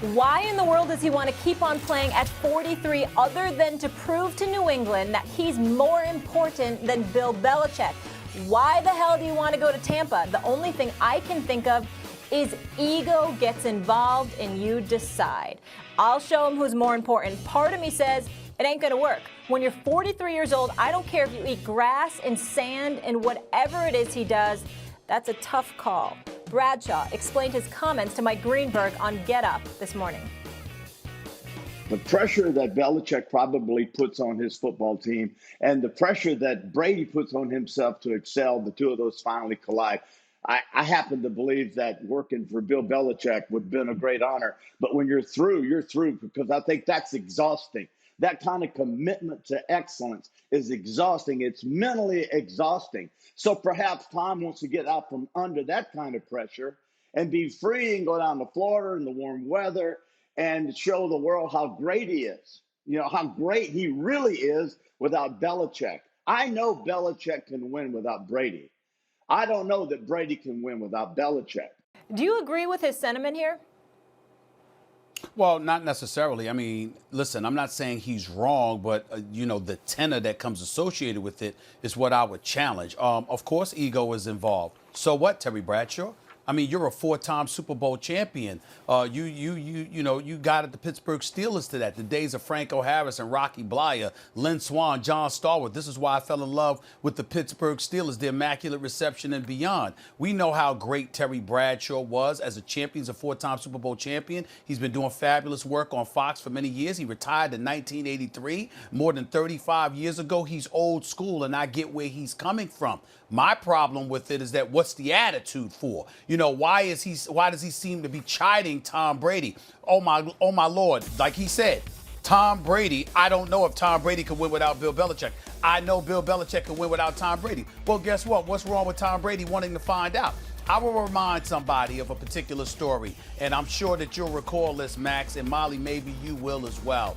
Why in the world does he want to keep on playing at 43 other than to prove to New England that he's more important than Bill Belichick? Why the hell do you want to go to Tampa? The only thing I can think of is ego gets involved and you decide. I'll show him who's more important. Part of me says it ain't going to work. When you're 43 years old, I don't care if you eat grass and sand and whatever it is he does, that's a tough call. Bradshaw explained his comments to Mike Greenberg on Get Up this morning. The pressure that Belichick probably puts on his football team and the pressure that Brady puts on himself to excel, the two of those finally collide. I happen to believe that working for Bill Belichick would have been a great honor. But when you're through because I think that's exhausting. That kind of commitment to excellence is exhausting. It's mentally exhausting. So perhaps Tom wants to get out from under that kind of pressure and be free and go down to Florida in the warm weather and show the world how great he is, how great he really is without Belichick. I know Belichick can win without Brady. I don't know that Brady can win without Belichick. Do you agree with his sentiment here? Well, not necessarily. I mean, listen, I'm not saying he's wrong, but, the tenor that comes associated with it is what I would challenge. Of course, ego is involved. So what, Terry Bradshaw? I mean, you're a 4-time Super Bowl champion. You got at the Pittsburgh Steelers to that. The days of Franco Harris and Rocky Blyer, Lynn Swann, John Stallworth. This is why I fell in love with the Pittsburgh Steelers, the immaculate reception and beyond. We know how great Terry Bradshaw was as a champion. He's a 4-time Super Bowl champion. He's been doing fabulous work on Fox for many years. He retired in 1983, more than 35 years ago. He's old school, and I get where he's coming from. My problem with it is that what's the attitude for? Why does he seem to be chiding Tom Brady? Oh my Lord. Like he said, Tom Brady, I don't know if Tom Brady could win without Bill Belichick. I know Bill Belichick could win without Tom Brady. Well, guess what? What's wrong with Tom Brady wanting to find out? I will remind somebody of a particular story, and I'm sure that you'll recall this, Max, and Molly, maybe you will as well.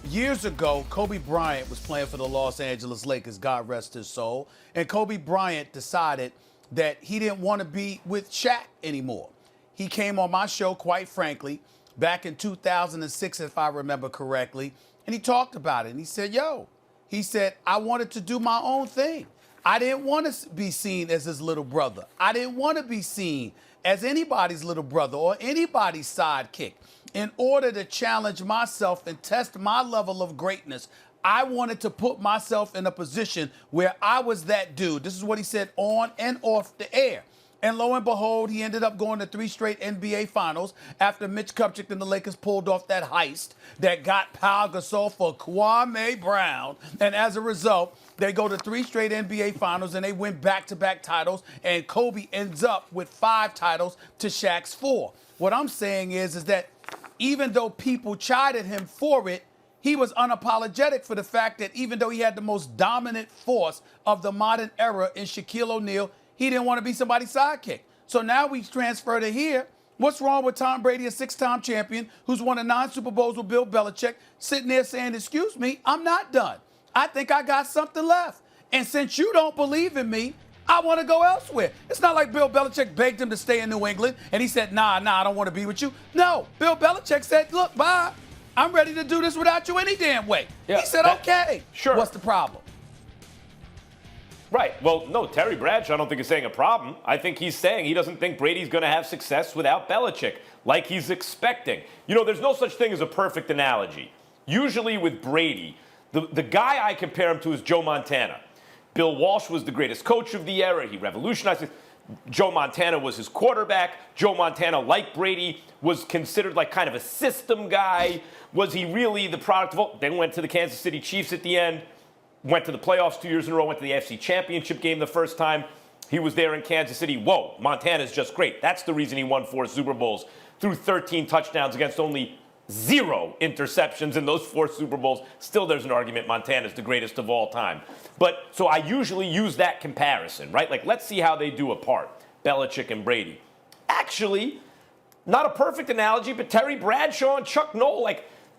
Years ago, Kobe Bryant was playing for the Los Angeles Lakers, God rest his soul, and Kobe Bryant decided that he didn't want to be with Shaq anymore. He came on my show, quite frankly, back in 2006, if I remember correctly, and he talked about it. And he said, I wanted to do my own thing. I didn't want to be seen as his little brother. I didn't want to be seen as anybody's little brother or anybody's sidekick. In order to challenge myself and test my level of greatness, I wanted to put myself in a position where I was that dude. This is what he said on and off the air. And lo and behold, he ended up going to 3 straight NBA Finals after Mitch Kupchak and the Lakers pulled off that heist that got Pau Gasol for Kwame Brown. And as a result, they go to 3 straight NBA Finals and they win back-to-back titles. And Kobe ends up with 5 titles to Shaq's 4. What I'm saying is that even though people chided him for it, he was unapologetic for the fact that even though he had the most dominant force of the modern era in Shaquille O'Neal, he didn't want to be somebody's sidekick. So now we transfer to here. What's wrong with Tom Brady, a 6-time champion who's won 9 Super Bowls with Bill Belichick, sitting there saying, excuse me, I'm not done. I think I got something left. And since you don't believe in me, I want to go elsewhere. It's not like Bill Belichick begged him to stay in New England and he said, nah, I don't want to be with you. No, Bill Belichick said, look, bye. I'm ready to do this without you any damn way. Yeah, he said, okay. Sure. What's the problem? Right. Well, no, Terry Bradshaw I don't think is saying a problem. I think he's saying he doesn't think Brady's going to have success without Belichick, like he's expecting. There's no such thing as a perfect analogy. Usually with Brady, the guy I compare him to is Joe Montana. Bill Walsh was the greatest coach of the era. He revolutionized it. Joe Montana was his quarterback. Joe Montana, like Brady, was considered like kind of a system guy. Was he really the product of all? Then went to the Kansas City Chiefs at the end, went to the playoffs 2 years in a row, went to the AFC Championship game the first time. He was there in Kansas City. Whoa, Montana's just great. That's the reason he won 4 Super Bowls, threw 13 touchdowns against only 0 interceptions in those 4 Super Bowls. Still, there's an argument Montana's the greatest of all time. But so I usually use that comparison, right? Like, let's see how they do apart, Belichick and Brady. Actually, not a perfect analogy, but Terry Bradshaw and Chuck Noll,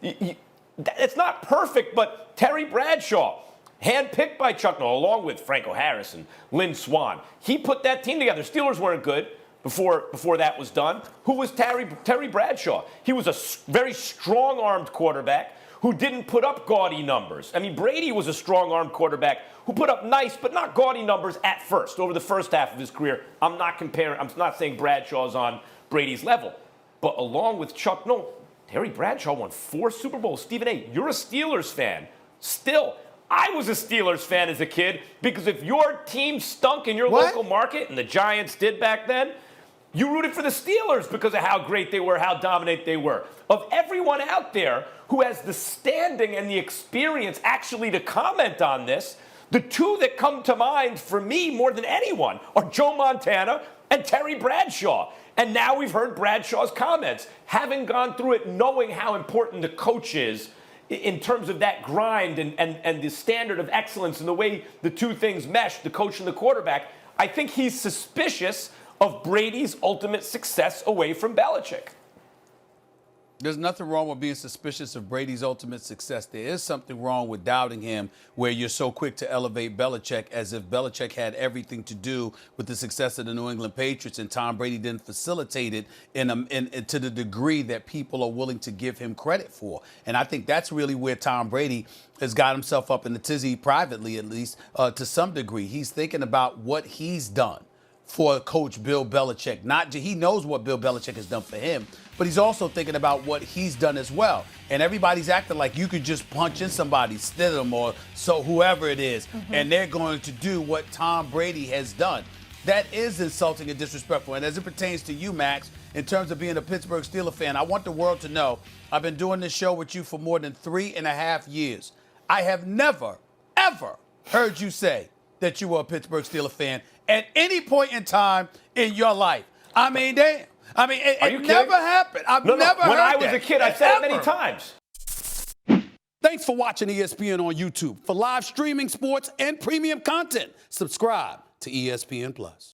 it's not perfect, but Terry Bradshaw, handpicked by Chuck Noll, along with Franco Harris and Lynn Swann, he put that team together. Steelers weren't good, before that was done, who was Terry Bradshaw. He was a very strong-armed quarterback who didn't put up gaudy numbers. I mean, Brady was a strong-armed quarterback who put up nice but not gaudy numbers at first, over the first half of his career. I'm not saying Bradshaw's on Brady's level. But along with Chuck Noll, Terry Bradshaw won 4 Super Bowls. Stephen A., you're a Steelers fan. Still, I was a Steelers fan as a kid because if your team stunk in your local market, and the Giants did back then, you rooted for the Steelers because of how great they were, how dominant they were. Of everyone out there who has the standing and the experience actually to comment on this, the two that come to mind for me more than anyone are Joe Montana and Terry Bradshaw. And now we've heard Bradshaw's comments. Having gone through it, knowing how important the coach is in terms of that grind and the standard of excellence and the way the two things mesh, the coach and the quarterback, I think he's suspicious of Brady's ultimate success away from Belichick. There's nothing wrong with being suspicious of Brady's ultimate success. There is something wrong with doubting him where you're so quick to elevate Belichick as if Belichick had everything to do with the success of the New England Patriots and Tom Brady didn't facilitate it to the degree that people are willing to give him credit for. And I think that's really where Tom Brady has got himself up in the tizzy privately, at least to some degree. He's thinking about what he's done for Coach Bill Belichick. He knows what Bill Belichick has done for him, but he's also thinking about what he's done as well. And everybody's acting like you could just punch in somebody, Stidham or so whoever it is, and they're going to do what Tom Brady has done. That is insulting and disrespectful. And as it pertains to you, Max, in terms of being a Pittsburgh Steelers fan, I want the world to know I've been doing this show with you for more than 3.5 years. I have never, ever heard you say that you were a Pittsburgh Steelers fan at any point in time in your life. I mean, damn. I mean, it never happened. I've never heard that. When I was a kid, I said it many times. Thanks for watching ESPN on YouTube. For live streaming sports and premium content, subscribe to ESPN+.